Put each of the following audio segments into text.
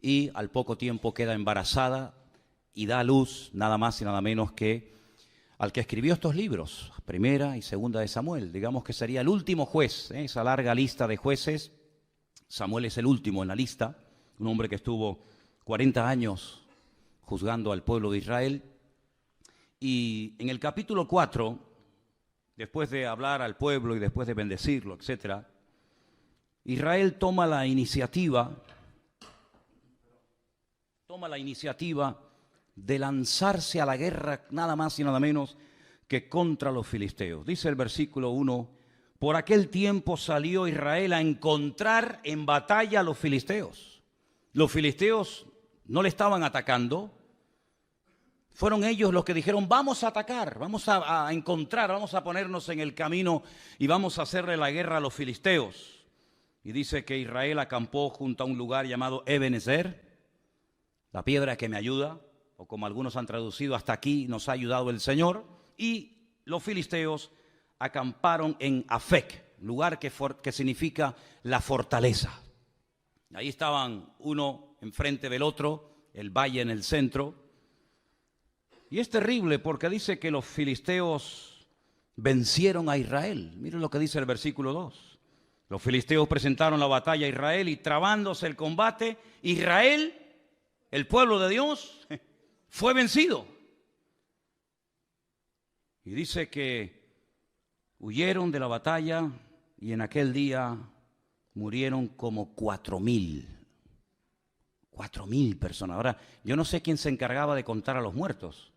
y al poco tiempo queda embarazada y da a luz nada más y nada menos que al que escribió estos libros, Primera y Segunda de Samuel. Digamos que sería el último juez, esa larga lista de jueces. Samuel es el último en la lista, un hombre que estuvo 40 años juzgando al pueblo de Israel. Y en el capítulo 4, después de hablar al pueblo y después de bendecirlo, etc., Israel toma la iniciativa de lanzarse a la guerra nada más y nada menos que contra los filisteos. Dice el versículo 1, por aquel tiempo salió Israel a encontrar en batalla a los filisteos. Los filisteos no le estaban atacando, fueron ellos los que dijeron, vamos a atacar, vamos a encontrar, vamos a ponernos en el camino y vamos a hacerle la guerra a los filisteos. Y dice que Israel acampó junto a un lugar llamado Ebenezer, la piedra que me ayuda, o como algunos han traducido, hasta aquí nos ha ayudado el Señor. Y los filisteos acamparon en Afec, lugar que significa la fortaleza. Ahí estaban uno enfrente del otro, el valle en el centro. Y es terrible porque dice que los filisteos vencieron a Israel. Miren lo que dice el versículo 2. Los filisteos presentaron la batalla a Israel y trabándose el combate, Israel, el pueblo de Dios, fue vencido. Y dice que huyeron de la batalla y en aquel día murieron como 4,000. 4,000 personas. Ahora, yo no sé quién se encargaba de contar a los muertos,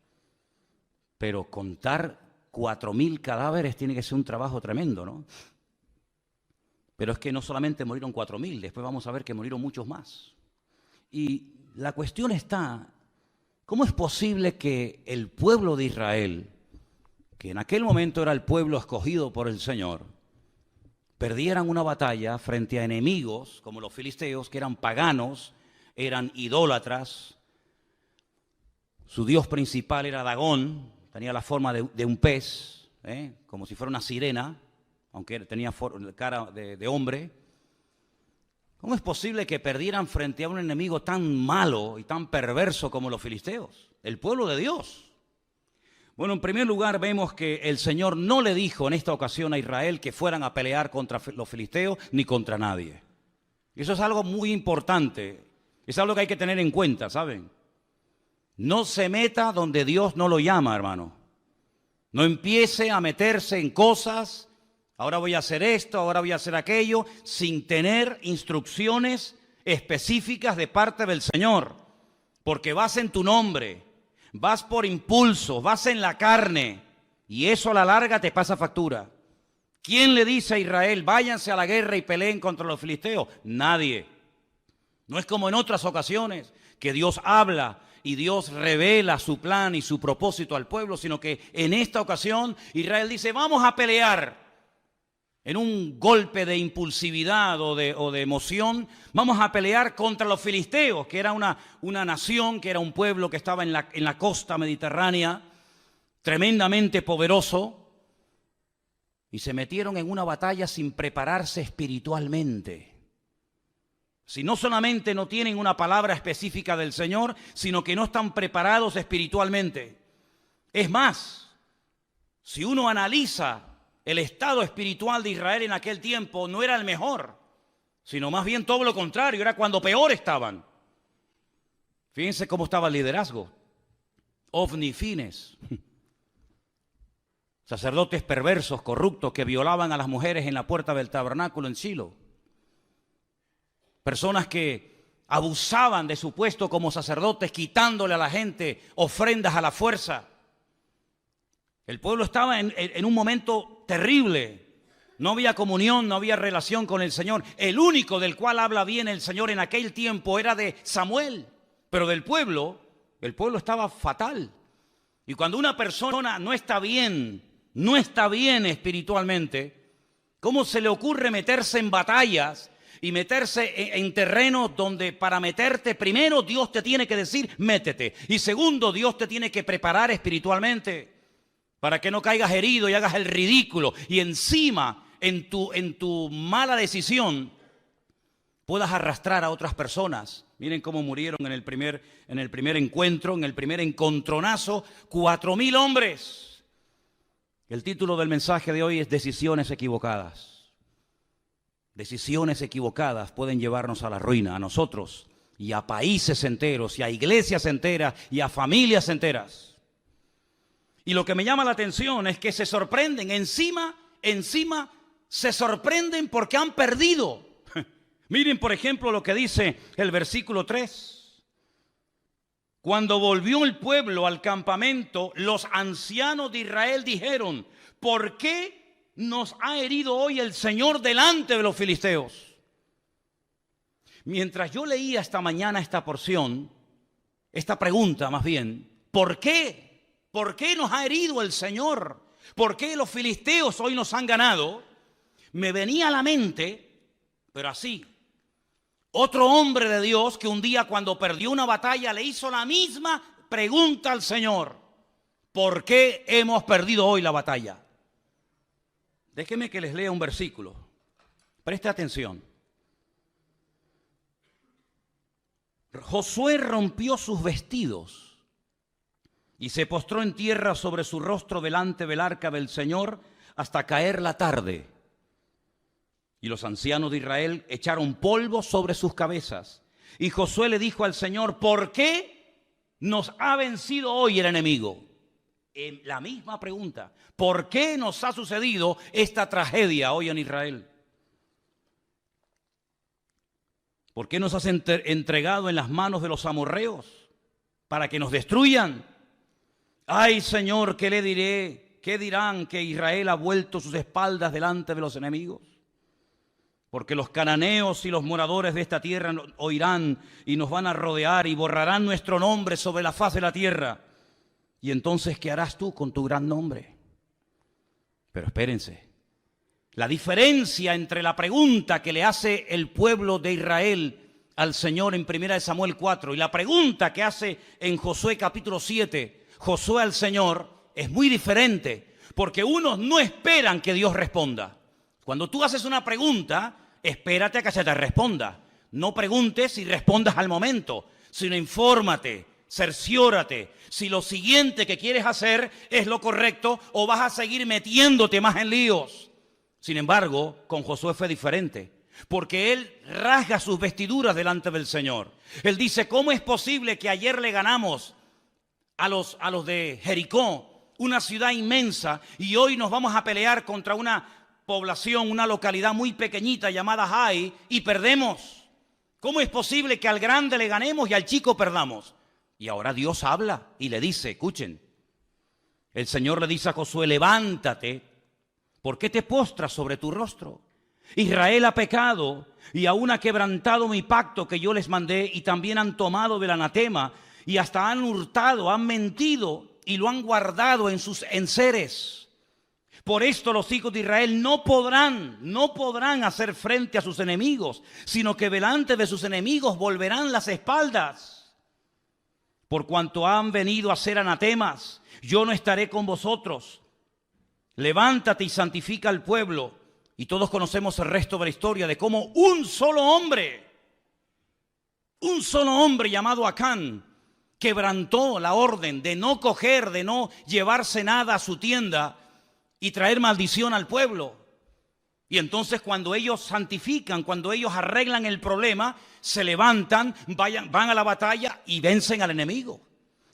pero contar 4,000 cadáveres tiene que ser un trabajo tremendo, ¿no? Pero es que no solamente murieron 4,000, después vamos a ver que murieron muchos más. Y la cuestión está, ¿cómo es posible que el pueblo de Israel, que en aquel momento era el pueblo escogido por el Señor, perdieran una batalla frente a enemigos como los filisteos, que eran paganos, eran idólatras? Su dios principal era Dagón, tenía la forma de un pez, como si fuera una sirena, aunque tenía cara de hombre. ¿Cómo es posible que perdieran frente a un enemigo tan malo y tan perverso como los filisteos, el pueblo de Dios? Bueno, en primer lugar vemos que el Señor no le dijo en esta ocasión a Israel que fueran a pelear contra los filisteos ni contra nadie. Eso es algo muy importante, es algo que hay que tener en cuenta, ¿saben? No se meta donde Dios no lo llama, hermano. No empiece a meterse en cosas, ahora voy a hacer esto, ahora voy a hacer aquello, sin tener instrucciones específicas de parte del Señor. Porque vas en tu nombre, vas por impulso, vas en la carne, y eso a la larga te pasa factura. ¿Quién le dice a Israel, váyanse a la guerra y peleen contra los filisteos? Nadie. No es como en otras ocasiones que Dios habla y Dios revela su plan y su propósito al pueblo, sino que en esta ocasión Israel dice, vamos a pelear. En un golpe de impulsividad o de emoción, vamos a pelear contra los filisteos, que era una nación, que era un pueblo que estaba en la costa mediterránea, tremendamente poderoso, y se metieron en una batalla sin prepararse espiritualmente. Si no solamente no tienen una palabra específica del Señor, sino que no están preparados espiritualmente. Es más, si uno analiza el estado espiritual de Israel en aquel tiempo, no era el mejor, sino más bien todo lo contrario, era cuando peor estaban. Fíjense cómo estaba el liderazgo. Ofni y Fines, sacerdotes perversos, corruptos, que violaban a las mujeres en la puerta del tabernáculo en Silo. Personas que abusaban de su puesto como sacerdotes, quitándole a la gente ofrendas a la fuerza. El pueblo estaba en un momento terrible. No había comunión, no había relación con el Señor. El único del cual habla bien el Señor en aquel tiempo era de Samuel. Pero del pueblo, el pueblo estaba fatal. Y cuando una persona no está bien espiritualmente, ¿cómo se le ocurre meterse en batallas y meterse en terrenos donde para meterte, primero Dios te tiene que decir, métete? Y segundo, Dios te tiene que preparar espiritualmente para que no caigas herido y hagas el ridículo. Y encima, en tu mala decisión, puedas arrastrar a otras personas. Miren cómo murieron en el primer encuentro, en el primer encontronazo, 4.000 hombres. El título del mensaje de hoy es Decisiones equivocadas. Decisiones equivocadas pueden llevarnos a la ruina, a nosotros y a países enteros, y a iglesias enteras, y a familias enteras. Y lo que me llama la atención es que se sorprenden, encima se sorprenden porque han perdido. Miren, por ejemplo, lo que dice el versículo 3. Cuando volvió el pueblo al campamento, los ancianos de Israel dijeron: ¿por qué nos ha herido hoy el Señor delante de los filisteos? Mientras yo leía esta mañana esta porción, esta pregunta más bien, ¿por qué? ¿Por qué nos ha herido el Señor? ¿Por qué los filisteos hoy nos han ganado? Me venía a la mente, pero así, otro hombre de Dios que un día cuando perdió una batalla le hizo la misma pregunta al Señor: ¿por qué hemos perdido hoy la batalla? Déjenme que les lea un versículo. Preste atención. Josué rompió sus vestidos y se postró en tierra sobre su rostro delante del arca del Señor hasta caer la tarde. Y los ancianos de Israel echaron polvo sobre sus cabezas. Y Josué le dijo al Señor: ¿por qué nos ha vencido hoy el enemigo? La misma pregunta: ¿por qué nos ha sucedido esta tragedia hoy en Israel? ¿Por qué nos has entregado en las manos de los amorreos para que nos destruyan? Ay, Señor, ¿qué le diré? ¿Qué dirán que Israel ha vuelto sus espaldas delante de los enemigos? Porque los cananeos y los moradores de esta tierra oirán y nos van a rodear y borrarán nuestro nombre sobre la faz de la tierra. Y entonces, ¿qué harás tú con tu gran nombre? Pero espérense. La diferencia entre la pregunta que le hace el pueblo de Israel al Señor en 1 Samuel 4 y la pregunta que hace en Josué capítulo 7, Josué al Señor, es muy diferente, porque unos no esperan que Dios responda. Cuando tú haces una pregunta, espérate a que se te responda. No preguntes y respondas al momento, sino infórmate, cerciórate si lo siguiente que quieres hacer es lo correcto o vas a seguir metiéndote más en líos. Sin embargo, con Josué fue diferente, porque él rasga sus vestiduras delante del Señor. Él dice: ¿cómo es posible que ayer le ganamos a los de Jericó, una ciudad inmensa, y hoy nos vamos a pelear contra una población, una localidad muy pequeñita llamada Jai, y perdemos? ¿Cómo es posible que al grande le ganemos y al chico perdamos? Y ahora Dios habla y le dice, escuchen, el Señor le dice a Josué: levántate. ¿Por qué te postras sobre tu rostro? Israel ha pecado y aún ha quebrantado mi pacto que yo les mandé, y también han tomado del anatema y hasta han hurtado, han mentido y lo han guardado en sus enseres. Por esto los hijos de Israel no podrán hacer frente a sus enemigos, sino que delante de sus enemigos volverán las espaldas. Por cuanto han venido a ser anatemas, yo no estaré con vosotros. Levántate y santifica al pueblo. Y todos conocemos el resto de la historia de cómo un solo hombre llamado Acán, quebrantó la orden de no coger, de no llevarse nada a su tienda y traer maldición al pueblo. Y entonces cuando ellos santifican, cuando ellos arreglan el problema, se levantan, van a la batalla y vencen al enemigo.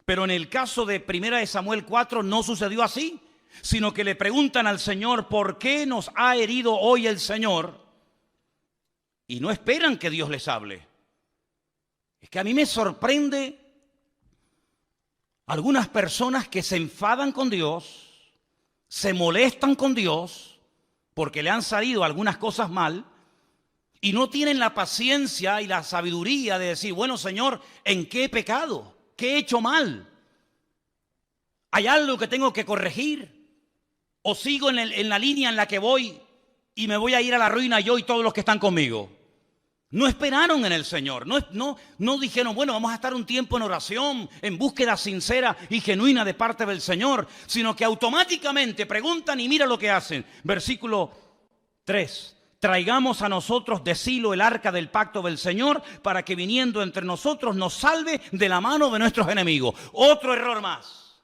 Pero en el caso de 1 Samuel 4 no sucedió así, sino que le preguntan al Señor: ¿por qué nos ha herido hoy el Señor? Y no esperan que Dios les hable. Es que a mí me sorprende algunas personas que se enfadan con Dios, se molestan con Dios porque le han salido algunas cosas mal y no tienen la paciencia y la sabiduría de decir: bueno, Señor, ¿en qué he pecado? ¿Qué he hecho mal? ¿Hay algo que tengo que corregir? ¿O sigo en la línea en la que voy y me voy a ir a la ruina yo y todos los que están conmigo? No esperaron en el Señor, no dijeron: bueno, vamos a estar un tiempo en oración, en búsqueda sincera y genuina de parte del Señor, sino que automáticamente preguntan y mira lo que hacen. Versículo 3. traigamos a nosotros de Silo el arca del pacto del Señor para que viniendo entre nosotros nos salve de la mano de nuestros enemigos. Otro error más.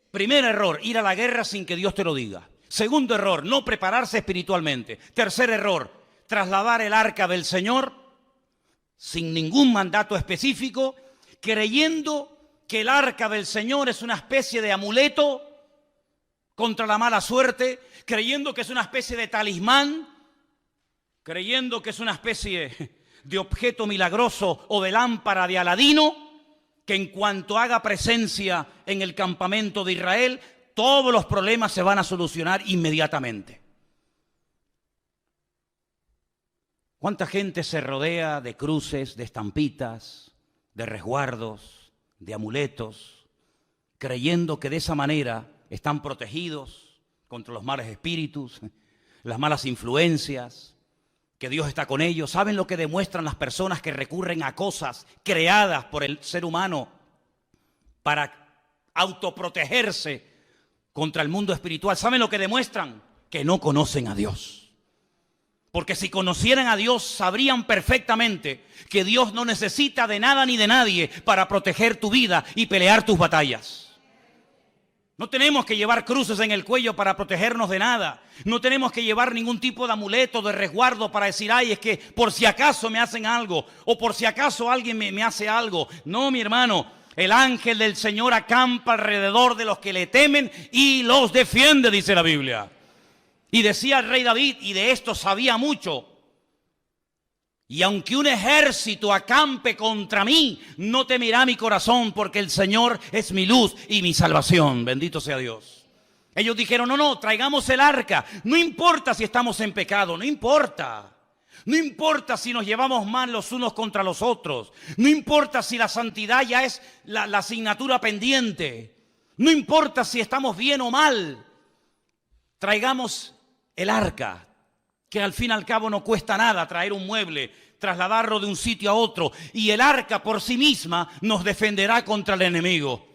Primer error, ir a la guerra sin que Dios te lo diga. Segundo error, no prepararse espiritualmente. Tercer error, trasladar el arca del Señor sin ningún mandato específico, creyendo que el arca del Señor es una especie de amuleto contra la mala suerte, creyendo que es una especie de talismán, creyendo que es una especie de objeto milagroso o de lámpara de Aladino, que en cuanto haga presencia en el campamento de Israel, todos los problemas se van a solucionar inmediatamente. ¿Cuánta gente se rodea de cruces, de estampitas, de resguardos, de amuletos, creyendo que de esa manera están protegidos contra los malos espíritus, las malas influencias, que Dios está con ellos? ¿Saben lo que demuestran las personas que recurren a cosas creadas por el ser humano para autoprotegerse contra el mundo espiritual? ¿Saben lo que demuestran? Que no conocen a Dios. Porque si conocieran a Dios, sabrían perfectamente que Dios no necesita de nada ni de nadie para proteger tu vida y pelear tus batallas. No tenemos que llevar cruces en el cuello para protegernos de nada. No tenemos que llevar ningún tipo de amuleto, de resguardo para decir, ay, es que por si acaso me hacen algo, o por si acaso alguien me hace algo. No, mi hermano, el ángel del Señor acampa alrededor de los que le temen y los defiende, dice la Biblia. Y decía el rey David, y de esto sabía mucho, y aunque un ejército acampe contra mí, no temerá mi corazón, porque el Señor es mi luz y mi salvación. Bendito sea Dios. Ellos dijeron, no, traigamos el arca. No importa si estamos en pecado, no importa. No importa si nos llevamos mal los unos contra los otros. No importa si la santidad ya es la asignatura pendiente. No importa si estamos bien o mal. Traigamos el arca, que al fin y al cabo no cuesta nada traer un mueble, trasladarlo de un sitio a otro, y el arca por sí misma nos defenderá contra el enemigo.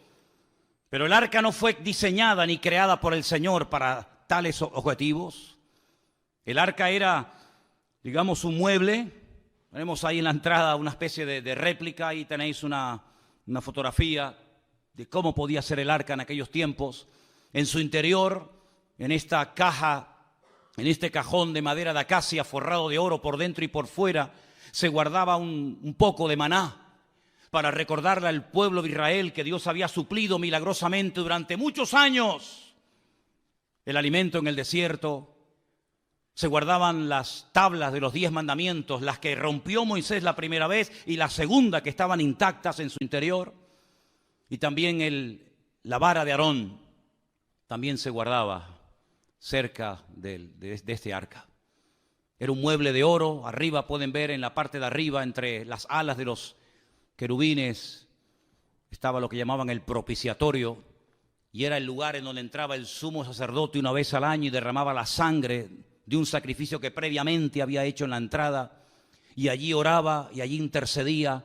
Pero el arca no fue diseñada ni creada por el Señor para tales objetivos. El arca era, digamos, un mueble. Tenemos ahí en la entrada una especie de réplica, ahí tenéis una fotografía de cómo podía ser el arca en aquellos tiempos. En su interior, en esta caja, en este cajón de madera de acacia forrado de oro por dentro y por fuera, se guardaba un poco de maná para recordarle al pueblo de Israel que Dios había suplido milagrosamente durante muchos años el alimento en el desierto. Se guardaban las tablas de los 10 mandamientos, las que rompió Moisés la primera vez y la segunda, que estaban intactas en su interior. Y también la vara de Aarón también se guardaba cerca de este arca. Era un mueble de oro. Arriba pueden ver, en la parte de arriba, entre las alas de los querubines, estaba lo que llamaban el propiciatorio, y era el lugar en donde entraba el sumo sacerdote una vez al año y derramaba la sangre de un sacrificio que previamente había hecho en la entrada, y allí oraba y allí intercedía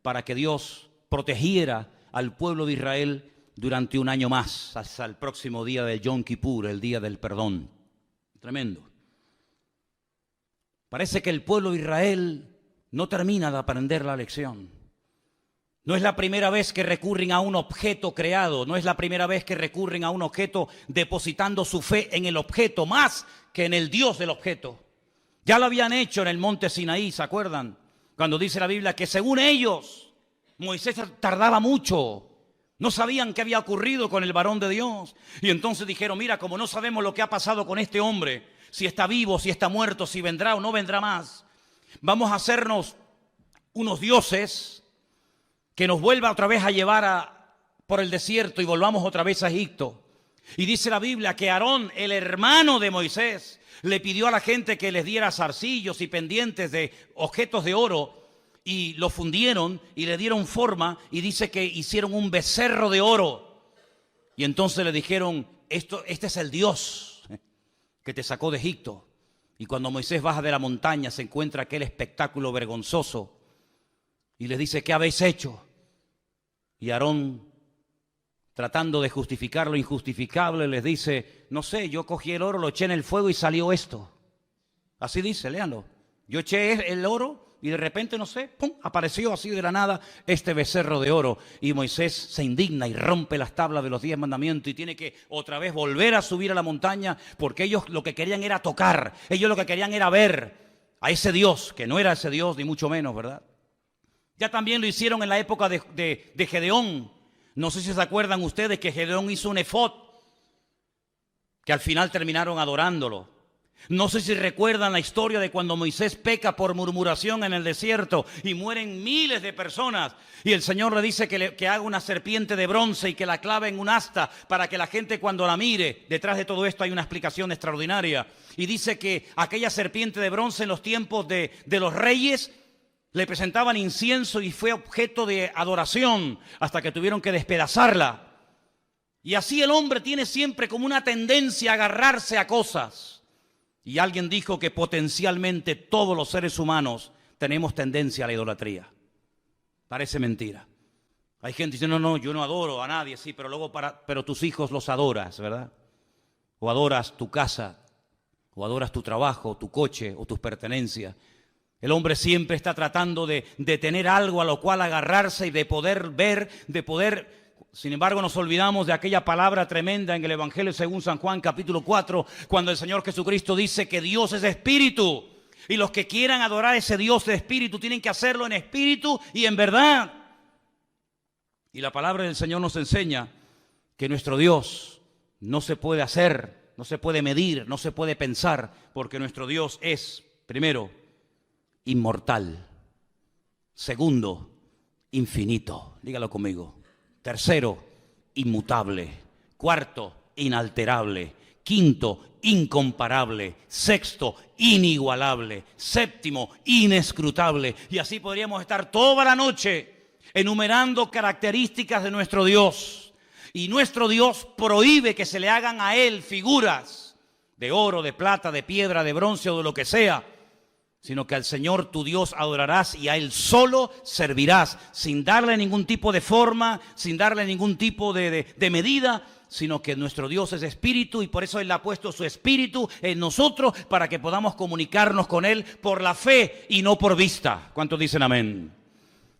para que Dios protegiera al pueblo de Israel durante un año más, hasta el próximo día de Yom Kippur, el día del perdón. Tremendo. Parece que el pueblo de Israel no termina de aprender la lección. No es la primera vez que recurren a un objeto creado, no es la primera vez que recurren a un objeto depositando su fe en el objeto más que en el Dios del objeto. Ya lo habían hecho en el monte Sinaí, ¿se acuerdan? Cuando dice la Biblia que según ellos, Moisés tardaba mucho. No sabían qué había ocurrido con el varón de Dios. Y entonces dijeron, mira, como no sabemos lo que ha pasado con este hombre, si está vivo, si está muerto, si vendrá o no vendrá más, vamos a hacernos unos dioses que nos vuelva otra vez a llevar por el desierto y volvamos otra vez a Egipto. Y dice la Biblia que Aarón, el hermano de Moisés, le pidió a la gente que les diera zarcillos y pendientes de objetos de oro, y lo fundieron y le dieron forma, y dice que hicieron un becerro de oro. Y entonces le dijeron, este es el Dios que te sacó de Egipto. Y cuando Moisés baja de la montaña se encuentra aquel espectáculo vergonzoso y les dice, ¿qué habéis hecho? Y Aarón, tratando de justificar lo injustificable, les dice, no sé, yo cogí el oro, lo eché en el fuego y salió esto. Así dice, léanlo. Yo eché el oro y de repente, no sé, ¡pum!, apareció así de la nada este becerro de oro. Y Moisés se indigna y rompe las tablas de los 10 mandamientos y tiene que otra vez volver a subir a la montaña, porque ellos lo que querían era tocar, ellos lo que querían era ver a ese Dios, que no era ese Dios, ni mucho menos, ¿verdad? Ya también lo hicieron en la época de Gedeón. No sé si se acuerdan ustedes que Gedeón hizo un efod, que al final terminaron adorándolo. No sé si recuerdan la historia de cuando Moisés peca por murmuración en el desierto y mueren miles de personas. Y el Señor le dice que haga una serpiente de bronce y que la clave en un asta para que la gente cuando la mire. Detrás de todo esto hay una explicación extraordinaria. Y dice que aquella serpiente de bronce en los tiempos de los reyes le presentaban incienso y fue objeto de adoración hasta que tuvieron que despedazarla. Y así el hombre tiene siempre como una tendencia a agarrarse a cosas. Y alguien dijo que potencialmente todos los seres humanos tenemos tendencia a la idolatría. Parece mentira. Hay gente que dice, no, yo no adoro a nadie, sí, pero luego pero tus hijos los adoras, ¿verdad? O adoras tu casa, o adoras tu trabajo, tu coche, o tus pertenencias. El hombre siempre está tratando de tener algo a lo cual agarrarse y de poder ver, de poder... Sin embargo, nos olvidamos de aquella palabra tremenda en el Evangelio según San Juan, capítulo 4, cuando el Señor Jesucristo dice que Dios es espíritu. Y los que quieran adorar a ese Dios de espíritu tienen que hacerlo en espíritu y en verdad. Y la palabra del Señor nos enseña que nuestro Dios no se puede hacer, no se puede medir, no se puede pensar, porque nuestro Dios es, primero, inmortal. Segundo, infinito. Dígalo conmigo. Tercero, inmutable. Cuarto, inalterable. Quinto, incomparable. Sexto, inigualable. Séptimo, inescrutable. Y así podríamos estar toda la noche enumerando características de nuestro Dios. Y nuestro Dios prohíbe que se le hagan a Él figuras de oro, de plata, de piedra, de bronce o de lo que sea, sino que al Señor tu Dios adorarás y a Él solo servirás, sin darle ningún tipo de forma, sin darle ningún tipo de medida, sino que nuestro Dios es espíritu y por eso Él ha puesto su espíritu en nosotros para que podamos comunicarnos con Él por la fe y no por vista. ¿Cuántos dicen amén?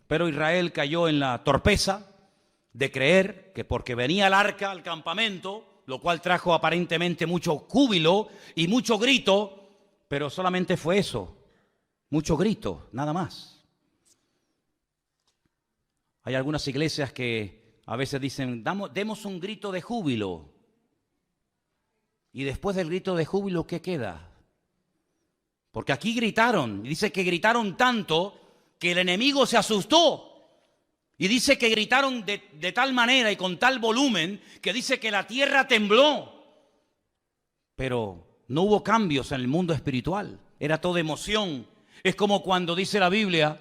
Pero Israel cayó en la torpeza de creer que porque venía el arca al campamento, lo cual trajo aparentemente mucho júbilo y mucho grito, pero solamente fue eso. Mucho grito, nada más. Hay algunas iglesias que a veces dicen, demos un grito de júbilo. Y después del grito de júbilo, ¿qué queda? Porque aquí gritaron, y dice que gritaron tanto que el enemigo se asustó. Y dice que gritaron de tal manera y con tal volumen que dice que la tierra tembló. Pero no hubo cambios en el mundo espiritual, era todo emoción. Es como cuando dice la Biblia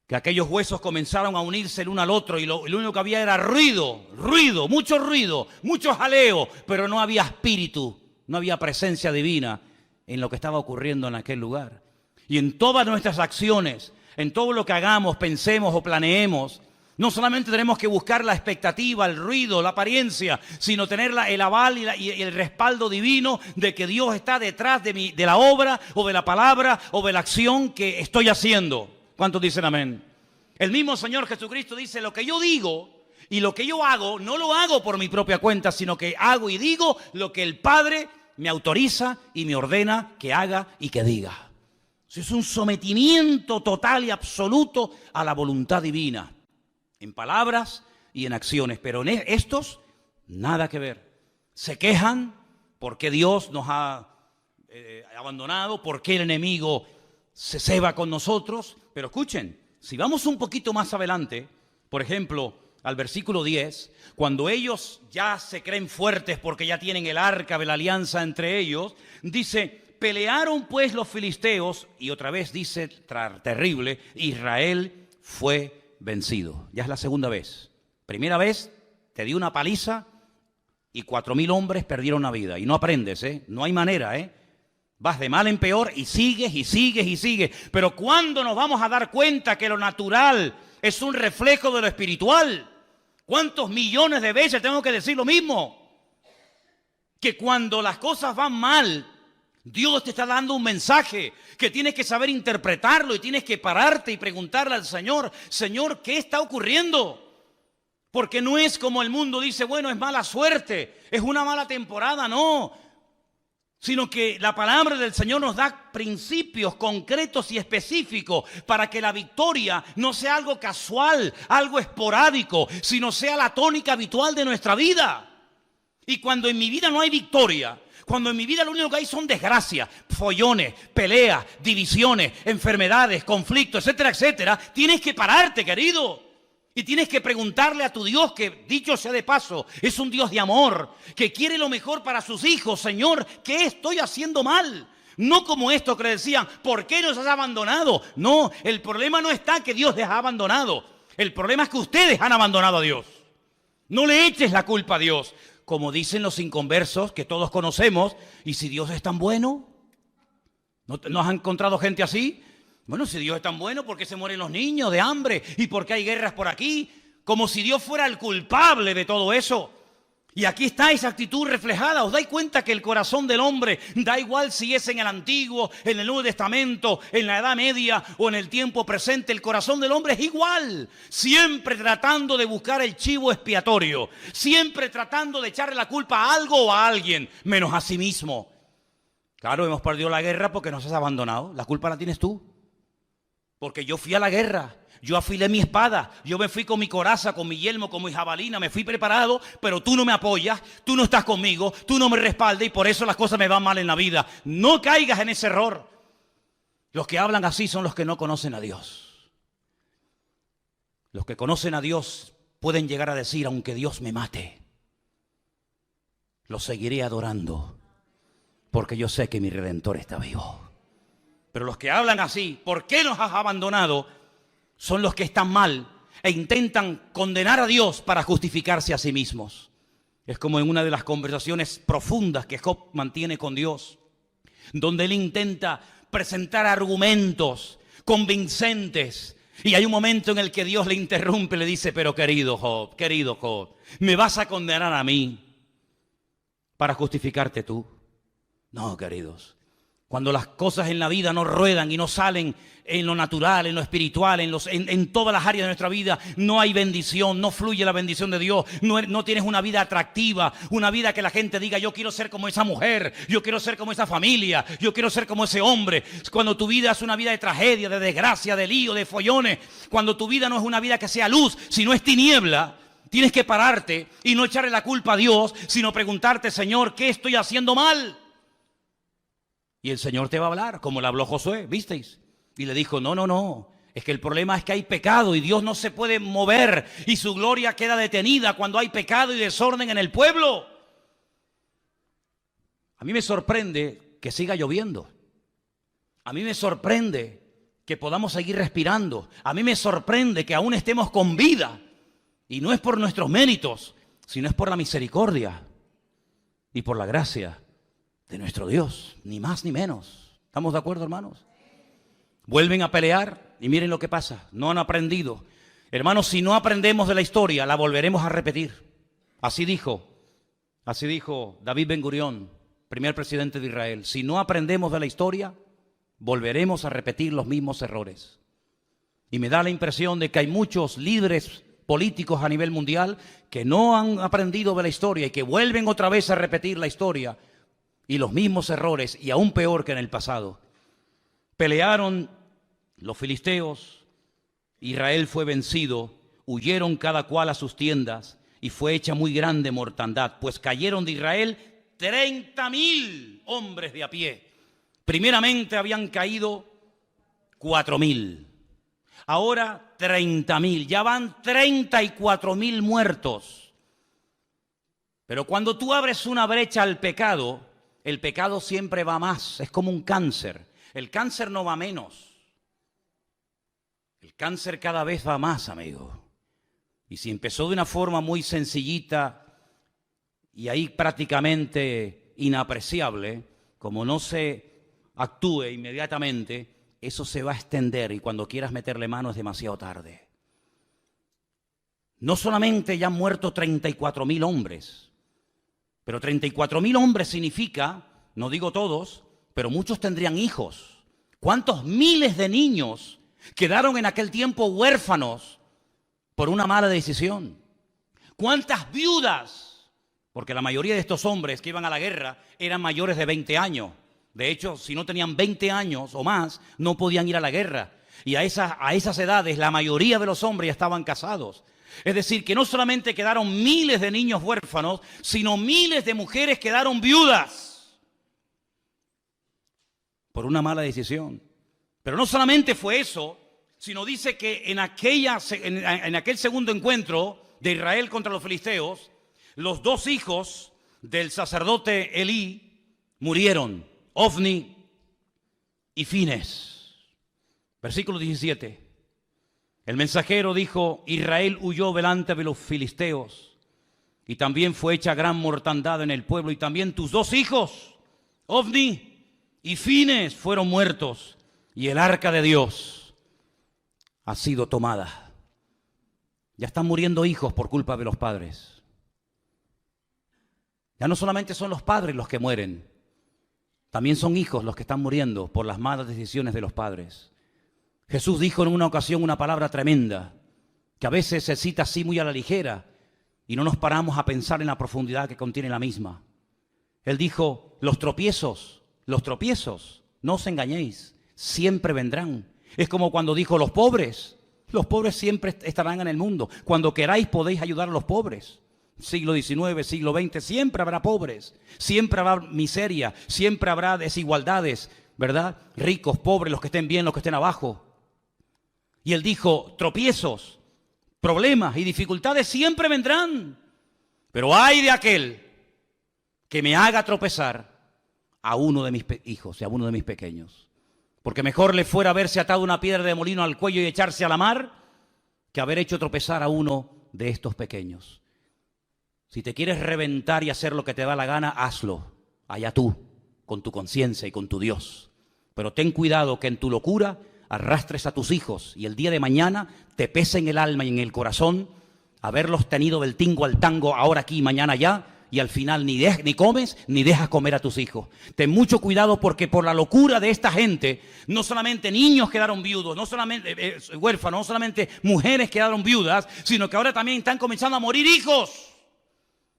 que aquellos huesos comenzaron a unirse el uno al otro y lo único que había era ruido, mucho jaleo, pero no había espíritu, no había presencia divina en lo que estaba ocurriendo en aquel lugar. Y en todas nuestras acciones, en todo lo que hagamos, pensemos o planeemos, no solamente tenemos que buscar la expectativa, el ruido, la apariencia, sino tener el aval y el respaldo divino de que Dios está detrás de la obra o de la palabra o de la acción que estoy haciendo. ¿Cuántos dicen amén? El mismo Señor Jesucristo dice, lo que yo digo y lo que yo hago, no lo hago por mi propia cuenta, sino que hago y digo lo que el Padre me autoriza y me ordena que haga y que diga. Es un sometimiento total y absoluto a la voluntad divina. En palabras y en acciones, pero en estos nada que ver. Se quejan porque Dios nos ha abandonado, porque el enemigo se ceba con nosotros. Pero escuchen, si vamos un poquito más adelante, por ejemplo, al versículo 10, cuando ellos ya se creen fuertes porque ya tienen el arca de la alianza entre ellos, dice, pelearon pues los filisteos, y otra vez dice, terrible, Israel fue vencido. Ya es la segunda vez. Primera vez te dio una paliza y 4,000 hombres perdieron la vida. Y no aprendes, no hay manera, Vas de mal en peor y sigues y sigues y sigues. Pero ¿cuándo nos vamos a dar cuenta que lo natural es un reflejo de lo espiritual? ¿Cuántos millones de veces tengo que decir lo mismo? Que cuando las cosas van mal, Dios te está dando un mensaje que tienes que saber interpretarlo y tienes que pararte y preguntarle al Señor, Señor, ¿qué está ocurriendo? Porque no es como el mundo dice, bueno, es mala suerte, es una mala temporada, no. Sino que la palabra del Señor nos da principios concretos y específicos para que la victoria no sea algo casual, algo esporádico, sino sea la tónica habitual de nuestra vida. Y cuando en mi vida no hay victoria, cuando en mi vida lo único que hay son desgracias, follones, peleas, divisiones, enfermedades, conflictos, etcétera, etcétera, tienes que pararte, querido. Y tienes que preguntarle a tu Dios, que dicho sea de paso, es un Dios de amor, que quiere lo mejor para sus hijos. Señor, ¿qué estoy haciendo mal? No como esto que le decían, ¿por qué nos has abandonado? No, el problema no está que Dios les ha abandonado. El problema es que ustedes han abandonado a Dios. No le eches la culpa a Dios. Como dicen los inconversos que todos conocemos, ¿y si Dios es tan bueno? ¿No has encontrado gente así? Bueno, si Dios es tan bueno, ¿por qué se mueren los niños de hambre? ¿Y por qué hay guerras por aquí? Como si Dios fuera el culpable de todo eso. Y aquí está esa actitud reflejada. ¿Os dais cuenta que el corazón del hombre, da igual si es en el Antiguo, en el Nuevo Testamento, en la Edad Media o en el tiempo presente, el corazón del hombre es igual? Siempre tratando de buscar el chivo expiatorio. Siempre tratando de echarle la culpa a algo o a alguien, menos a sí mismo. Claro, hemos perdido la guerra porque nos has abandonado. La culpa la tienes tú. Porque yo fui a la guerra, yo afilé mi espada, yo me fui con mi coraza, con mi yelmo, con mi jabalina, me fui preparado, pero tú no me apoyas, tú no estás conmigo, tú no me respaldas y por eso las cosas me van mal en la vida. No caigas en ese error. Los que hablan así son los que no conocen a Dios. Los que conocen a Dios pueden llegar a decir, aunque Dios me mate, lo seguiré adorando, porque yo sé que mi Redentor está vivo. Pero los que hablan así, ¿por qué nos has abandonado?, son los que están mal e intentan condenar a Dios para justificarse a sí mismos. Es como en una de las conversaciones profundas que Job mantiene con Dios, donde él intenta presentar argumentos convincentes. Y hay un momento en el que Dios le interrumpe y le dice, pero querido Job, ¿me vas a condenar a mí para justificarte tú? No, queridos. Cuando las cosas en la vida no ruedan y no salen en lo natural, en lo espiritual, en todas las áreas de nuestra vida, no hay bendición, no fluye la bendición de Dios, no tienes una vida atractiva, una vida que la gente diga, yo quiero ser como esa mujer, yo quiero ser como esa familia, yo quiero ser como ese hombre. Cuando tu vida es una vida de tragedia, de desgracia, de lío, de follones, cuando tu vida no es una vida que sea luz, sino es tiniebla, tienes que pararte y no echarle la culpa a Dios, sino preguntarte, Señor, ¿qué estoy haciendo mal? Y el Señor te va a hablar, como le habló Josué, ¿visteis? Y le dijo, no, es que el problema es que hay pecado y Dios no se puede mover y su gloria queda detenida cuando hay pecado y desorden en el pueblo. A mí me sorprende que siga lloviendo. A mí me sorprende que podamos seguir respirando. A mí me sorprende que aún estemos con vida. Y no es por nuestros méritos, sino es por la misericordia y por la gracia de nuestro Dios, ni más ni menos. ¿Estamos de acuerdo, hermanos? Vuelven a pelear y miren lo que pasa. No han aprendido. Hermanos, si no aprendemos de la historia, la volveremos a repetir. Así dijo David Ben-Gurión, primer presidente de Israel. Si no aprendemos de la historia, volveremos a repetir los mismos errores. Y me da la impresión de que hay muchos líderes políticos a nivel mundial que no han aprendido de la historia y que vuelven otra vez a repetir la historia y los mismos errores, y aún peor que en el pasado. Pelearon los filisteos, Israel fue vencido, huyeron cada cual a sus tiendas y fue hecha muy grande mortandad, pues cayeron de Israel 30,000 hombres de a pie. Primeramente habían caído 4,000, ahora 30,000, ya van 34,000 muertos. Pero cuando tú abres una brecha al pecado, el pecado siempre va más, es como un cáncer. El cáncer no va menos. El cáncer cada vez va más, amigo. Y si empezó de una forma muy sencillita y ahí prácticamente inapreciable, como no se actúe inmediatamente, eso se va a extender y cuando quieras meterle mano es demasiado tarde. No solamente ya han muerto 34,000 hombres, pero 34,000 hombres significa, no digo todos, pero muchos tendrían hijos. ¿Cuántos miles de niños quedaron en aquel tiempo huérfanos por una mala decisión? ¿Cuántas viudas? Porque la mayoría de estos hombres que iban a la guerra eran mayores de 20 años. De hecho, si no tenían 20 años o más, no podían ir a la guerra. Y a esas edades, la mayoría de los hombres ya estaban casados. Es decir, que no solamente quedaron miles de niños huérfanos, sino miles de mujeres quedaron viudas por una mala decisión. Pero no solamente fue eso, sino dice que en aquel segundo encuentro de Israel contra los filisteos, los dos hijos del sacerdote Elí murieron, Ofni y Fines. Versículo 17. El mensajero dijo: Israel huyó delante de los filisteos, y también fue hecha gran mortandad en el pueblo, y también tus dos hijos, Ofni y Fines, fueron muertos, y el arca de Dios ha sido tomada. Ya están muriendo hijos por culpa de los padres. Ya no solamente son los padres los que mueren, también son hijos los que están muriendo por las malas decisiones de los padres. Jesús dijo en una ocasión una palabra tremenda, que a veces se cita así muy a la ligera y no nos paramos a pensar en la profundidad que contiene la misma. Él dijo: los tropiezos, no os engañéis, siempre vendrán. Es como cuando dijo: los pobres siempre estarán en el mundo. Cuando queráis podéis ayudar a los pobres. Siglo XIX, siglo XX, siempre habrá pobres, siempre habrá miseria, siempre habrá desigualdades, ¿verdad? Ricos, pobres, los que estén bien, los que estén abajo. Y él dijo: tropiezos, problemas y dificultades siempre vendrán, pero ay de aquel que me haga tropezar a uno de mis hijos y a uno de mis pequeños. Porque mejor le fuera haberse atado una piedra de molino al cuello y echarse a la mar que haber hecho tropezar a uno de estos pequeños. Si te quieres reventar y hacer lo que te da la gana, hazlo, allá tú, con tu conciencia y con tu Dios. Pero ten cuidado que en tu locura arrastres a tus hijos y el día de mañana te pese en el alma y en el corazón haberlos tenido del tingo al tango, ahora aquí y mañana allá, y al final ni comes ni dejas comer a tus hijos. Ten mucho cuidado, porque por la locura de esta gente, no solamente niños quedaron viudos, no solamente huérfanos, no solamente mujeres quedaron viudas, sino que ahora también están comenzando a morir hijos.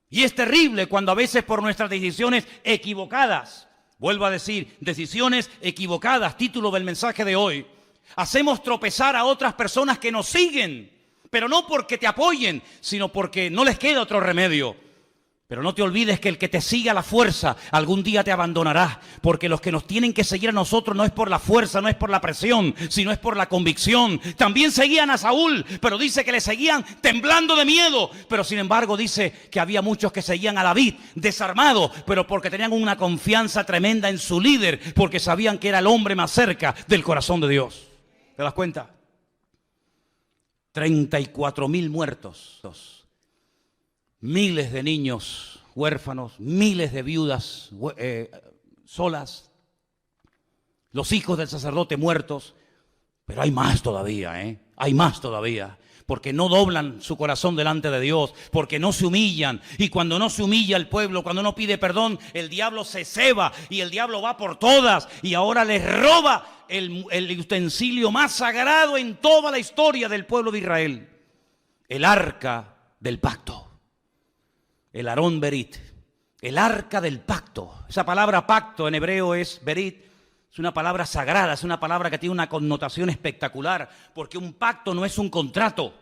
Y es terrible cuando a veces por nuestras decisiones equivocadas, vuelvo a decir, decisiones equivocadas, título del mensaje de hoy, hacemos tropezar a otras personas que nos siguen, pero no porque te apoyen, sino porque no les queda otro remedio. Pero no te olvides que el que te sigue a la fuerza algún día te abandonará, porque los que nos tienen que seguir a nosotros no es por la fuerza, no es por la presión, sino es por la convicción. También seguían a Saúl, pero dice que le seguían temblando de miedo. Pero sin embargo dice que había muchos que seguían a David desarmados, pero porque tenían una confianza tremenda en su líder, porque sabían que era el hombre más cerca del corazón de Dios. ¿Te das cuenta? 34,000 muertos. Miles de niños huérfanos, miles de viudas solas, los hijos del sacerdote muertos. Pero hay más todavía, hay más todavía, porque no doblan su corazón delante de Dios, porque no se humillan. Y cuando no se humilla el pueblo, cuando no pide perdón, el diablo se ceba y el diablo va por todas y ahora les roba el utensilio más sagrado en toda la historia del pueblo de Israel, el arca del pacto. El Aarón Berit, el arca del pacto. Esa palabra pacto en hebreo es Berit, es una palabra sagrada, es una palabra que tiene una connotación espectacular, porque un pacto no es un contrato.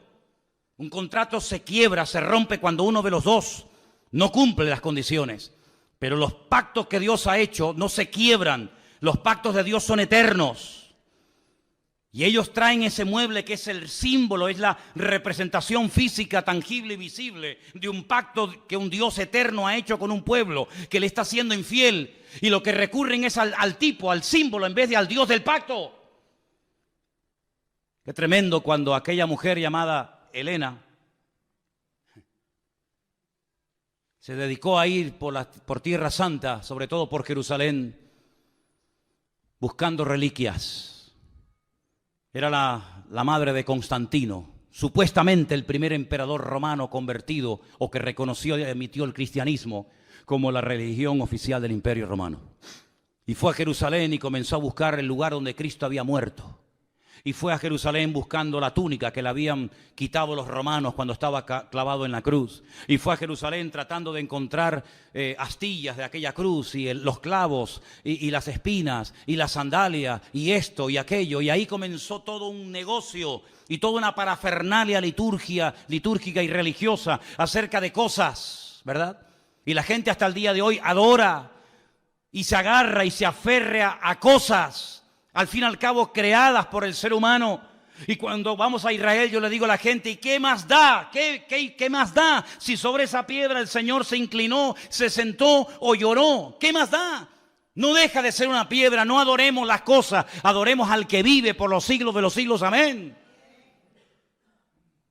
Un contrato se quiebra, se rompe cuando uno de los dos no cumple las condiciones. Pero los pactos que Dios ha hecho no se quiebran, los pactos de Dios son eternos. Y ellos traen ese mueble que es el símbolo, es la representación física, tangible y visible de un pacto que un Dios eterno ha hecho con un pueblo que le está siendo infiel. Y lo que recurren es al tipo, al símbolo, en vez de al Dios del pacto. Qué tremendo cuando aquella mujer llamada Helena se dedicó a ir por Tierra Santa, sobre todo por Jerusalén, buscando reliquias. Era la madre de Constantino, supuestamente el primer emperador romano convertido o que reconoció y admitió el cristianismo como la religión oficial del Imperio Romano. Y fue a Jerusalén y comenzó a buscar el lugar donde Cristo había muerto. Y fue a Jerusalén buscando la túnica que le habían quitado los romanos cuando estaba clavado en la cruz. Y fue a Jerusalén tratando de encontrar astillas de aquella cruz y los clavos y las espinas y la sandalia y esto y aquello. Y ahí comenzó todo un negocio y toda una parafernalia litúrgica y religiosa acerca de cosas, ¿verdad? Y la gente hasta el día de hoy adora y se agarra y se aferra a cosas, al fin y al cabo creadas por el ser humano. Y cuando vamos a Israel yo le digo a la gente, ¿y qué más da? ¿Qué más da? Si sobre esa piedra el Señor se inclinó, se sentó o lloró, ¿qué más da? No deja de ser una piedra, no adoremos las cosas, adoremos al que vive por los siglos de los siglos, amén.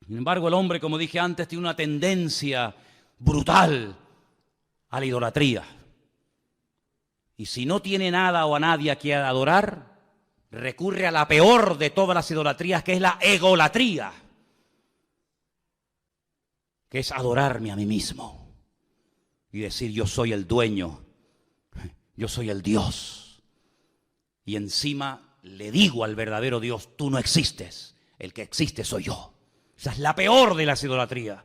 Sin embargo, el hombre, como dije antes, tiene una tendencia brutal a la idolatría. Y si no tiene nada o a nadie a quien adorar, recurre a la peor de todas las idolatrías, que es la egolatría, que es adorarme a mí mismo y decir yo soy el dueño, yo soy el Dios. Y encima le digo al verdadero Dios, tú no existes, el que existe soy yo. Esa es la peor de las idolatrías.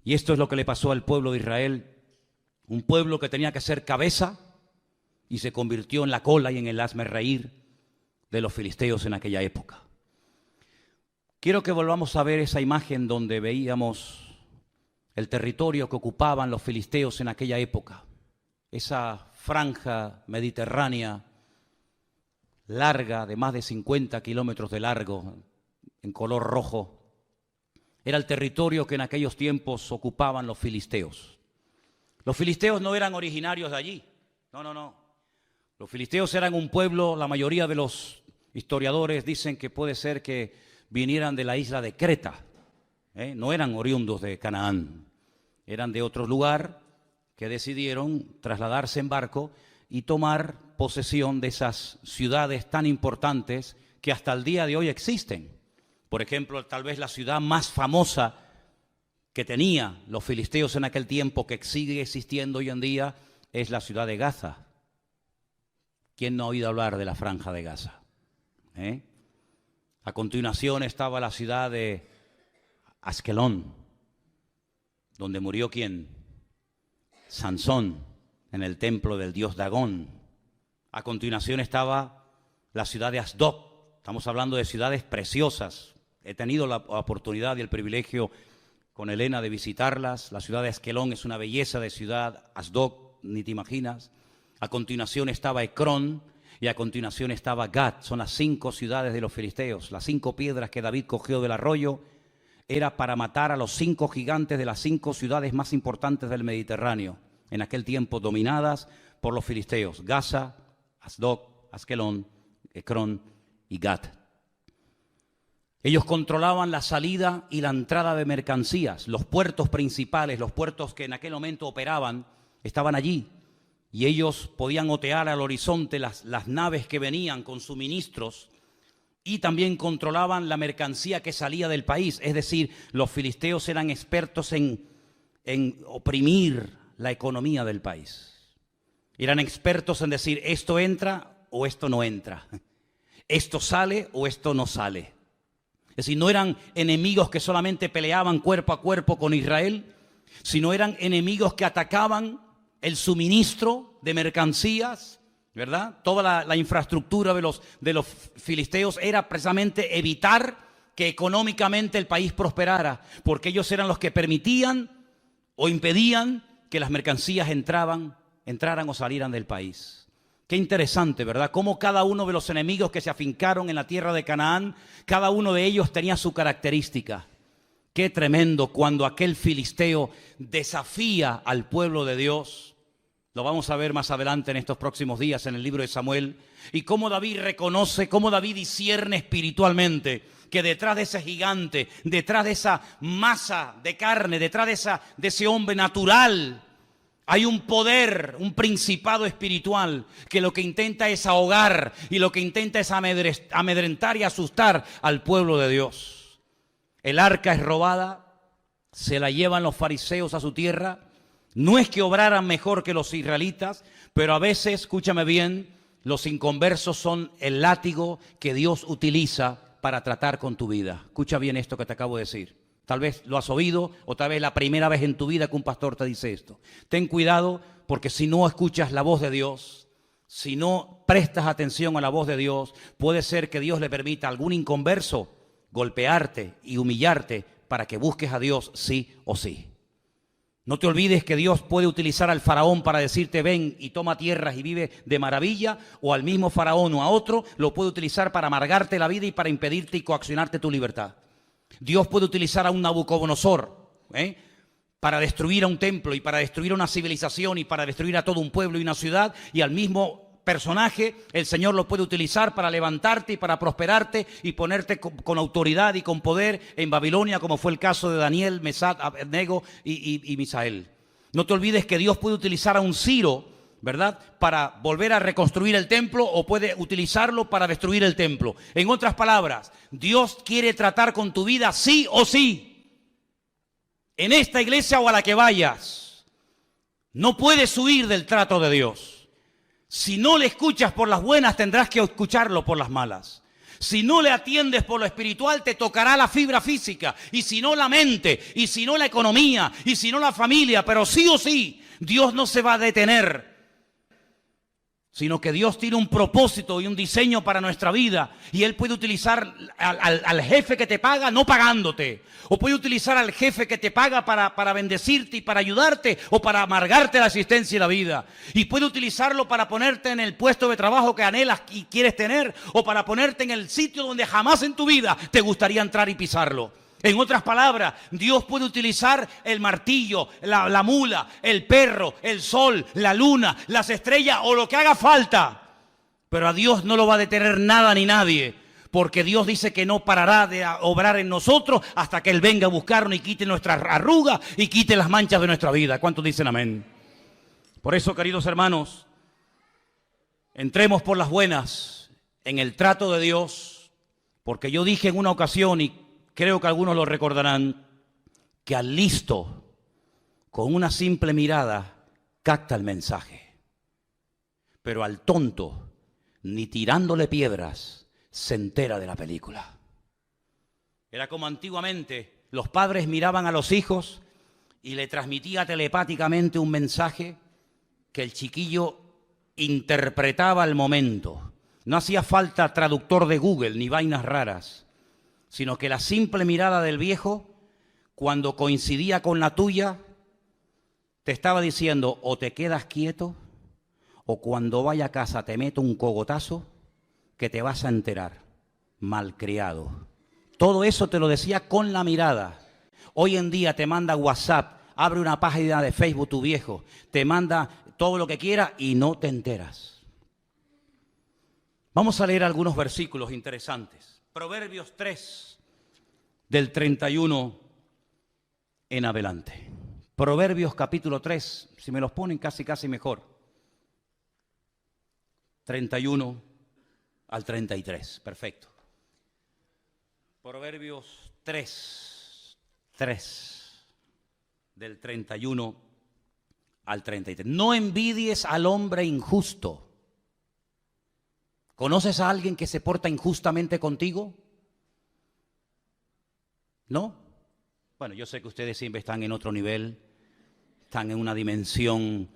Y esto es lo que le pasó al pueblo de Israel, un pueblo que tenía que ser cabeza, y se convirtió en la cola y en el hazmerreír de los filisteos en aquella época. Quiero que volvamos a ver esa imagen donde veíamos el territorio que ocupaban los filisteos en aquella época. Esa franja mediterránea larga, de más de 50 kilómetros de largo, en color rojo, era el territorio que en aquellos tiempos ocupaban los filisteos. Los filisteos no eran originarios de allí, no. Los filisteos eran un pueblo, la mayoría de los historiadores dicen que puede ser que vinieran de la isla de Creta, no eran oriundos de Canaán, eran de otro lugar que decidieron trasladarse en barco y tomar posesión de esas ciudades tan importantes que hasta el día de hoy existen. Por ejemplo, tal vez la ciudad más famosa que tenía los filisteos en aquel tiempo, que sigue existiendo hoy en día, es la ciudad de Gaza. ¿Quién no ha oído hablar de la franja de Gaza? A continuación estaba la ciudad de Askelón, donde murió ¿quién? Sansón, en el templo del dios Dagón. A continuación estaba la ciudad de Asdod. Estamos hablando de ciudades preciosas. He tenido la oportunidad y el privilegio con Elena de visitarlas. La ciudad de Askelón es una belleza de ciudad, Asdod, ni te imaginas. A continuación estaba Ecrón y a continuación estaba Gat. Son las 5 ciudades de los filisteos. Las 5 piedras que David cogió del arroyo era para matar a los 5 gigantes de las 5 ciudades más importantes del Mediterráneo, en aquel tiempo dominadas por los filisteos: Gaza, Asdod, Askelón, Ecrón y Gat. Ellos controlaban la salida y la entrada de mercancías. Los puertos principales, los puertos que en aquel momento operaban, estaban allí. Y ellos podían otear al horizonte las naves que venían con suministros, y también controlaban la mercancía que salía del país. Es decir, los filisteos eran expertos en oprimir la economía del país. Eran expertos en decir, esto entra o esto no entra. Esto sale o esto no sale. Es decir, no eran enemigos que solamente peleaban cuerpo a cuerpo con Israel, sino eran enemigos que atacaban el suministro de mercancías, ¿verdad? Toda la infraestructura de los filisteos era precisamente evitar que económicamente el país prosperara, porque ellos eran los que permitían o impedían que las mercancías entraran o salieran del país. Qué interesante, ¿verdad? Cómo cada uno de los enemigos que se afincaron en la tierra de Canaán, cada uno de ellos tenía su característica. Qué tremendo cuando aquel filisteo desafía al pueblo de Dios. Lo vamos a ver más adelante en estos próximos días en el libro de Samuel. Y cómo David reconoce, cómo David discierne espiritualmente que detrás de ese gigante, detrás de esa masa de carne, detrás de ese hombre natural, hay un poder, un principado espiritual que lo que intenta es ahogar y lo que intenta es amedrentar y asustar al pueblo de Dios. El arca es robada, se la llevan los fariseos a su tierra No es que obraran mejor que los israelitas, pero a veces, escúchame bien, los inconversos son el látigo que Dios utiliza para tratar con tu vida. Escucha bien esto que te acabo de decir. Tal vez lo has oído o tal vez la primera vez en tu vida que un pastor te dice esto. Ten cuidado porque si no escuchas la voz de Dios, si no prestas atención a la voz de Dios, puede ser que Dios le permita a algún inconverso golpearte y humillarte para que busques a Dios sí o sí. No te olvides que Dios puede utilizar al faraón para decirte ven y toma tierras y vive de maravilla, o al mismo faraón o a otro lo puede utilizar para amargarte la vida y para impedirte y coaccionarte tu libertad. Dios puede utilizar a un Nabucodonosor para destruir a un templo y para destruir una civilización y para destruir a todo un pueblo y una ciudad, y al mismo personaje el Señor lo puede utilizar para levantarte y para prosperarte y ponerte con autoridad y con poder en Babilonia, como fue el caso de Daniel, Mesac, Abednego y Misael. No te olvides que Dios puede utilizar a un Ciro, ¿verdad?, para volver a reconstruir el templo, o puede utilizarlo para destruir el templo. En otras palabras, Dios quiere tratar con tu vida sí o sí. En esta iglesia o a la que vayas, no puedes huir del trato de Dios. Si no le escuchas por las buenas, tendrás que escucharlo por las malas. Si no le atiendes por lo espiritual, te tocará la fibra física. Y si no, la mente. Y si no, la economía. Y si no, la familia. Pero sí o sí, Dios no se va a detener, sino que Dios tiene un propósito y un diseño para nuestra vida, y Él puede utilizar al jefe que te paga no pagándote, o puede utilizar al jefe que te paga para bendecirte y para ayudarte, o para amargarte la existencia y la vida, y puede utilizarlo para ponerte en el puesto de trabajo que anhelas y quieres tener, o para ponerte en el sitio donde jamás en tu vida te gustaría entrar y pisarlo. En otras palabras, Dios puede utilizar el martillo, la mula, el perro, el sol, la luna, las estrellas o lo que haga falta. Pero a Dios no lo va a detener nada ni nadie, porque Dios dice que no parará de obrar en nosotros hasta que Él venga a buscarnos y quite nuestras arrugas y quite las manchas de nuestra vida. ¿Cuántos dicen amén? Por eso, queridos hermanos, entremos por las buenas en el trato de Dios, porque yo dije en una ocasión, y creo que algunos lo recordarán, que al listo, con una simple mirada, capta el mensaje. Pero al tonto, ni tirándole piedras, se entera de la película. Era como antiguamente, los padres miraban a los hijos y le transmitía telepáticamente un mensaje que el chiquillo interpretaba al momento. No hacía falta traductor de Google ni vainas raras, sino que la simple mirada del viejo, cuando coincidía con la tuya, te estaba diciendo o te quedas quieto, o cuando vaya a casa te meto un cogotazo que te vas a enterar, malcriado. Todo eso te lo decía con la mirada. Hoy en día te manda WhatsApp, abre una página de Facebook tu viejo, te manda todo lo que quiera y no te enteras. Vamos a leer algunos versículos interesantes. Proverbios 3, del 31 en adelante. Proverbios capítulo 3, si me los ponen casi mejor. 31 al 33, perfecto. Proverbios 3, del 31 al 33. No envidies al hombre injusto. ¿Conoces a alguien que se porta injustamente contigo? ¿No? Bueno, yo sé que ustedes siempre están en otro nivel, están en una dimensión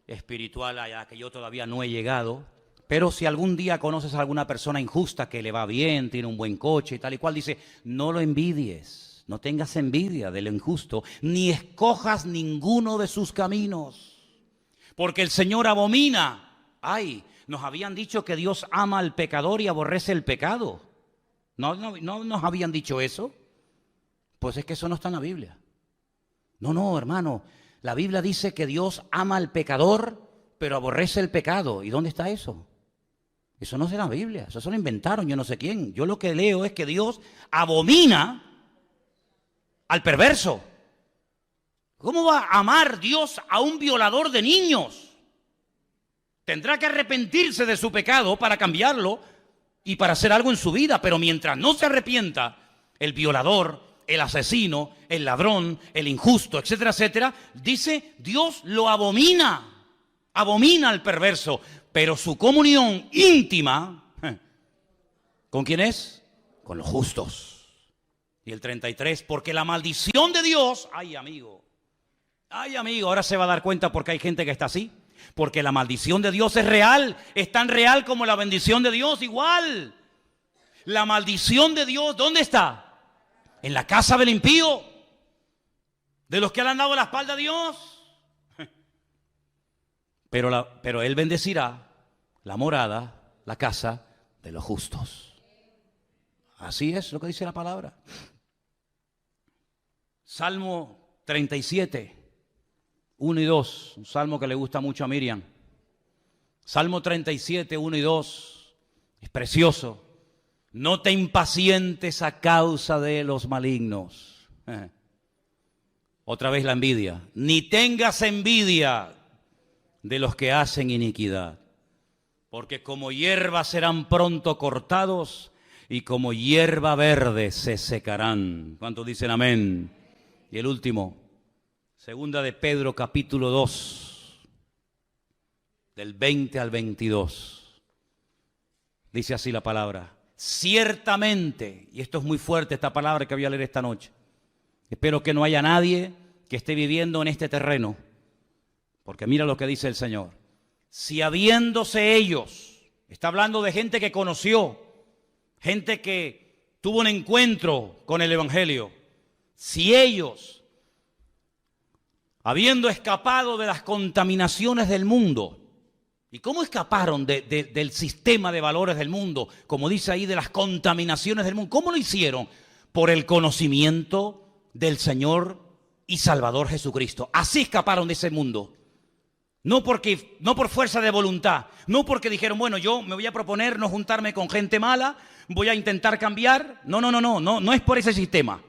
espiritual a la que yo todavía no he llegado, pero si algún día conoces a alguna persona injusta que le va bien, tiene un buen coche y tal y cual, dice, no lo envidies, no tengas envidia del injusto, ni escojas ninguno de sus caminos, porque el Señor abomina. ¡Ay! Nos habían dicho que Dios ama al pecador y aborrece el pecado. ¿No nos habían dicho eso? Pues es que eso no está en la Biblia. No, hermano. La Biblia dice que Dios ama al pecador, pero aborrece el pecado. ¿Y dónde está eso? Eso no es en la Biblia. Eso se lo inventaron yo no sé quién. Yo lo que leo es que Dios abomina al perverso. ¿Cómo va a amar Dios a un violador de niños? Tendrá que arrepentirse de su pecado para cambiarlo y para hacer algo en su vida. Pero mientras no se arrepienta, el violador, el asesino, el ladrón, el injusto, etcétera, etcétera, dice, Dios lo abomina, abomina al perverso, pero su comunión íntima, ¿con quién es? Con los justos. Y el 33, porque la maldición de Dios, ay amigo, ahora se va a dar cuenta porque hay gente que está así, porque la maldición de Dios es real, es tan real como la bendición de Dios, igual. La maldición de Dios, ¿dónde está? En la casa del impío, de los que le han dado la espalda a Dios. Pero Él bendecirá la morada, la casa de los justos. Así es lo que dice la palabra. Salmo 37, 1 y 2, un salmo que le gusta mucho a Miriam. Salmo 37, 1 y 2, es precioso. No te impacientes a causa de los malignos. Otra vez la envidia. Ni tengas envidia de los que hacen iniquidad, porque como hierba serán pronto cortados y como hierba verde se secarán. ¿Cuántos dicen amén? Y el último, segunda de Pedro capítulo 2, del 20 al 22. Dice así la palabra. Ciertamente, y esto es muy fuerte esta palabra que voy a leer esta noche, espero que no haya nadie que esté viviendo en este terreno, porque mira lo que dice el Señor. Si habiéndose ellos, está hablando de gente que conoció, gente que tuvo un encuentro con el Evangelio, si ellos, habiendo escapado de las contaminaciones del mundo, ¿y cómo escaparon del sistema de valores del mundo? Como dice ahí, de las contaminaciones del mundo. ¿Cómo lo hicieron? Por el conocimiento del Señor y Salvador Jesucristo. Así escaparon de ese mundo. No por fuerza de voluntad. No porque dijeron, bueno, yo me voy a proponer no juntarme con gente mala, voy a intentar cambiar. No es por ese sistema.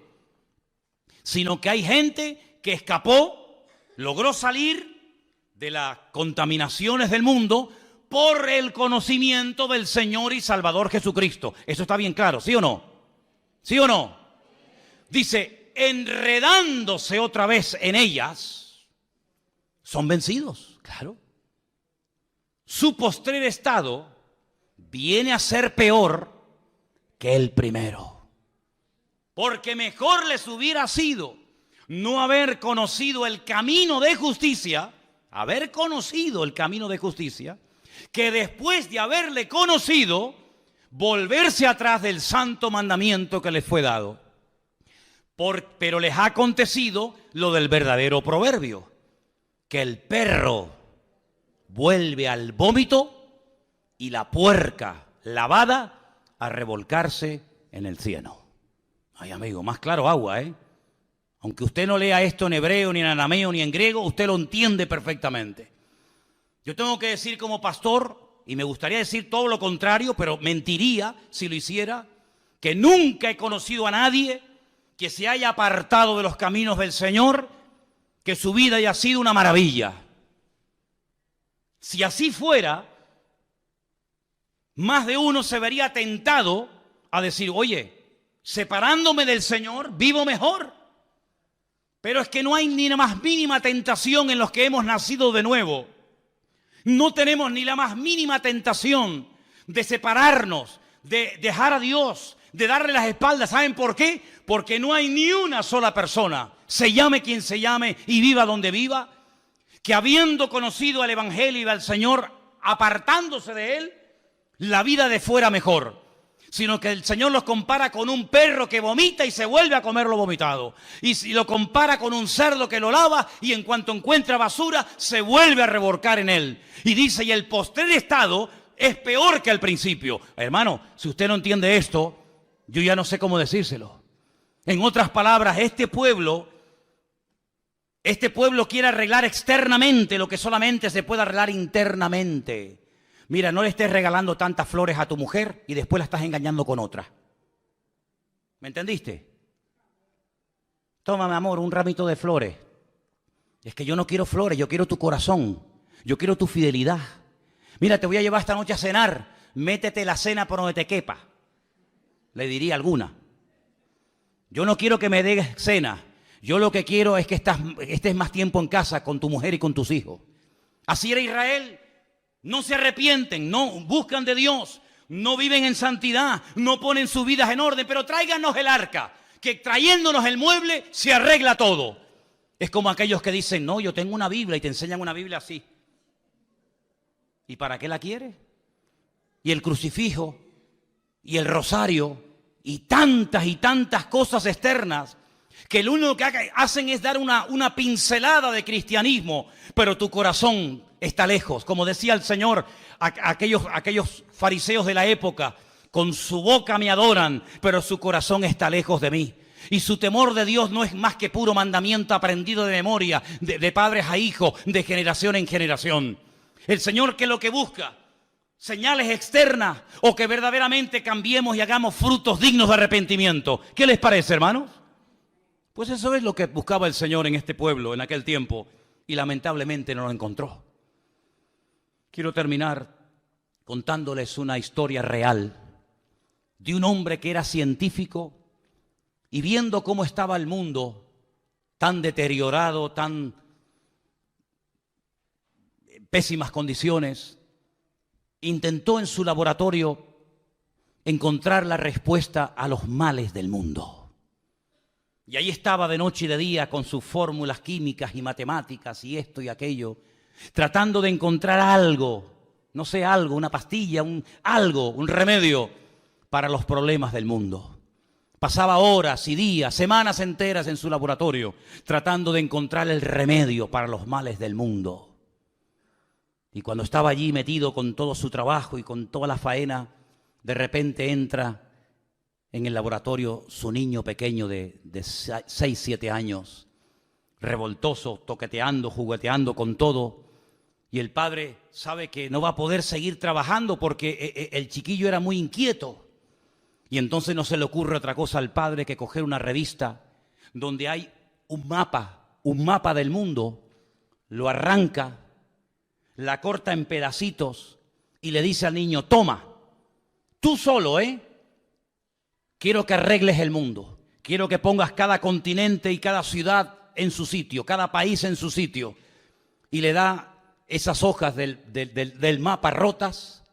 Sino que hay gente que escapó, logró salir de las contaminaciones del mundo por el conocimiento del Señor y Salvador Jesucristo. Eso está bien claro, ¿sí o no? ¿Sí o no? Dice, enredándose otra vez en ellas, son vencidos, claro. Su postrer estado viene a ser peor que el primero. Porque mejor les hubiera sido no haber conocido el camino de justicia, haber conocido el camino de justicia, que después de haberle conocido, volverse atrás del santo mandamiento que les fue dado. Pero les ha acontecido lo del verdadero proverbio, que el perro vuelve al vómito y la puerca lavada a revolcarse en el cieno. Ay, amigo, más claro agua, ¿eh? Aunque usted no lea esto en hebreo, ni en arameo, ni en griego, usted lo entiende perfectamente. Yo tengo que decir como pastor, y me gustaría decir todo lo contrario, pero mentiría si lo hiciera, que nunca he conocido a nadie que se haya apartado de los caminos del Señor, que su vida haya sido una maravilla. Si así fuera, más de uno se vería tentado a decir, oye, separándome del Señor, vivo mejor. Pero es que no hay ni la más mínima tentación en los que hemos nacido de nuevo. No tenemos ni la más mínima tentación de separarnos, de dejar a Dios, de darle las espaldas. ¿Saben por qué? Porque no hay ni una sola persona, se llame quien se llame y viva donde viva, que habiendo conocido al Evangelio y al Señor, apartándose de Él, la vida de fuera mejor. Sino que el Señor los compara con un perro que vomita y se vuelve a comer lo vomitado. Y si lo compara con un cerdo que lo lava y en cuanto encuentra basura, se vuelve a revolcar en él. Y dice, y el postrer estado es peor que el principio. Hermano, si usted no entiende esto, yo ya no sé cómo decírselo. En otras palabras, este pueblo quiere arreglar externamente lo que solamente se puede arreglar internamente. Mira, no le estés regalando tantas flores a tu mujer y después la estás engañando con otra. ¿Me entendiste? Toma, mi amor, un ramito de flores. Es que yo no quiero flores, yo quiero tu corazón. Yo quiero tu fidelidad. Mira, te voy a llevar esta noche a cenar. Métete la cena por donde te quepa. Le diría alguna. Yo no quiero que me des cena. Yo lo que quiero es que estés más tiempo en casa con tu mujer y con tus hijos. Así era Israel. No se arrepienten, no buscan de Dios, no viven en santidad, no ponen sus vidas en orden, pero tráiganos el arca, que trayéndonos el mueble se arregla todo. Es como aquellos que dicen, no, yo tengo una Biblia y te enseñan una Biblia así. ¿Y para qué la quieres? Y el crucifijo, y el rosario, y tantas cosas externas, que lo único que hacen es dar una pincelada de cristianismo, pero tu corazón está lejos. Como decía el Señor, aquellos fariseos de la época, con su boca me adoran, pero su corazón está lejos de mí. Y su temor de Dios no es más que puro mandamiento aprendido de memoria, de padres a hijos, de generación en generación. El Señor, que lo que busca, señales externas, o que verdaderamente cambiemos y hagamos frutos dignos de arrepentimiento. ¿Qué les parece, hermanos? Pues eso es lo que buscaba el Señor en este pueblo en aquel tiempo, y lamentablemente no lo encontró. Quiero terminar contándoles una historia real de un hombre que era científico y viendo cómo estaba el mundo tan deteriorado, tan pésimas condiciones, intentó en su laboratorio encontrar la respuesta a los males del mundo. Y ahí estaba de noche y de día con sus fórmulas químicas y matemáticas y esto y aquello, tratando de encontrar algo, no sé, algo, una pastilla, un remedio para los problemas del mundo. Pasaba horas y días, semanas enteras en su laboratorio, tratando de encontrar el remedio para los males del mundo. Y cuando estaba allí metido con todo su trabajo y con toda la faena, de repente entra en el laboratorio su niño pequeño de 6, 7 años, revoltoso, toqueteando, jugueteando con todo. Y el padre sabe que no va a poder seguir trabajando porque el chiquillo era muy inquieto. Y entonces no se le ocurre otra cosa al padre que coger una revista donde hay un mapa del mundo, lo arranca, la corta en pedacitos y le dice al niño, toma, tú solo, quiero que arregles el mundo, quiero que pongas cada continente y cada ciudad en su sitio, cada país en su sitio. Y le da esas hojas del mapa rotas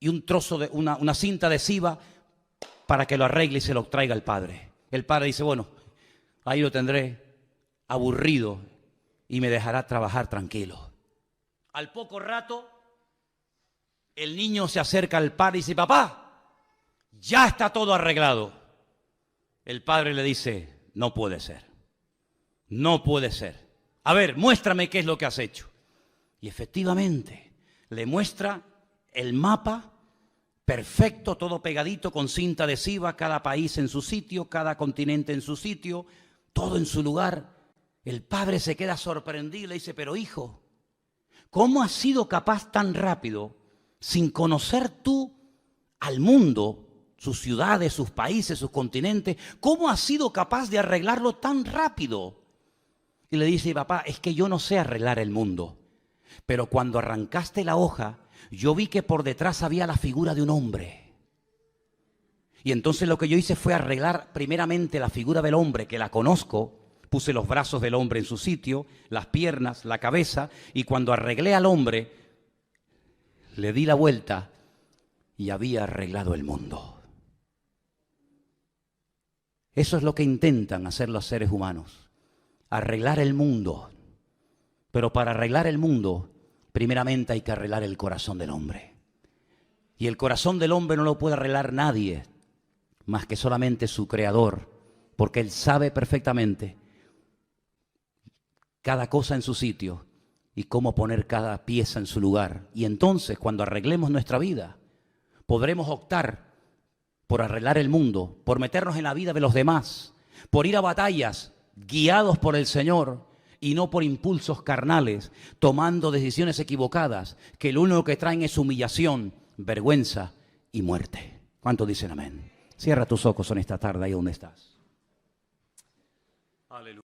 y un trozo de una cinta adhesiva para que lo arregle y se lo traiga al padre. El padre dice, bueno, ahí lo tendré aburrido y me dejará trabajar tranquilo. Al poco rato, el niño se acerca al padre y dice, papá, ya está todo arreglado. El padre le dice, no puede ser, no puede ser. A ver, muéstrame qué es lo que has hecho. Y efectivamente, le muestra el mapa perfecto, todo pegadito con cinta adhesiva, cada país en su sitio, cada continente en su sitio, todo en su lugar. El padre se queda sorprendido y le dice, pero hijo, ¿cómo has sido capaz tan rápido, sin conocer tú al mundo, sus ciudades, sus países, sus continentes, cómo has sido capaz de arreglarlo tan rápido? Y le dice, papá, es que yo no sé arreglar el mundo, pero cuando arrancaste la hoja, yo vi que por detrás había la figura de un hombre. Y entonces lo que yo hice fue arreglar primeramente la figura del hombre, que la conozco. Puse los brazos del hombre en su sitio, las piernas, la cabeza, y cuando arreglé al hombre, le di la vuelta y había arreglado el mundo. Eso es lo que intentan hacer los seres humanos, arreglar el mundo. Pero para arreglar el mundo, primeramente hay que arreglar el corazón del hombre. Y el corazón del hombre no lo puede arreglar nadie, más que solamente su Creador, porque Él sabe perfectamente cada cosa en su sitio y cómo poner cada pieza en su lugar. Y entonces, cuando arreglemos nuestra vida, podremos optar por arreglar el mundo, por meternos en la vida de los demás, por ir a batallas guiados por el Señor y no por impulsos carnales, tomando decisiones equivocadas, que lo único que traen es humillación, vergüenza y muerte. ¿Cuántos dicen amén? Cierra tus ojos en esta tarde ahí donde estás. Aleluya.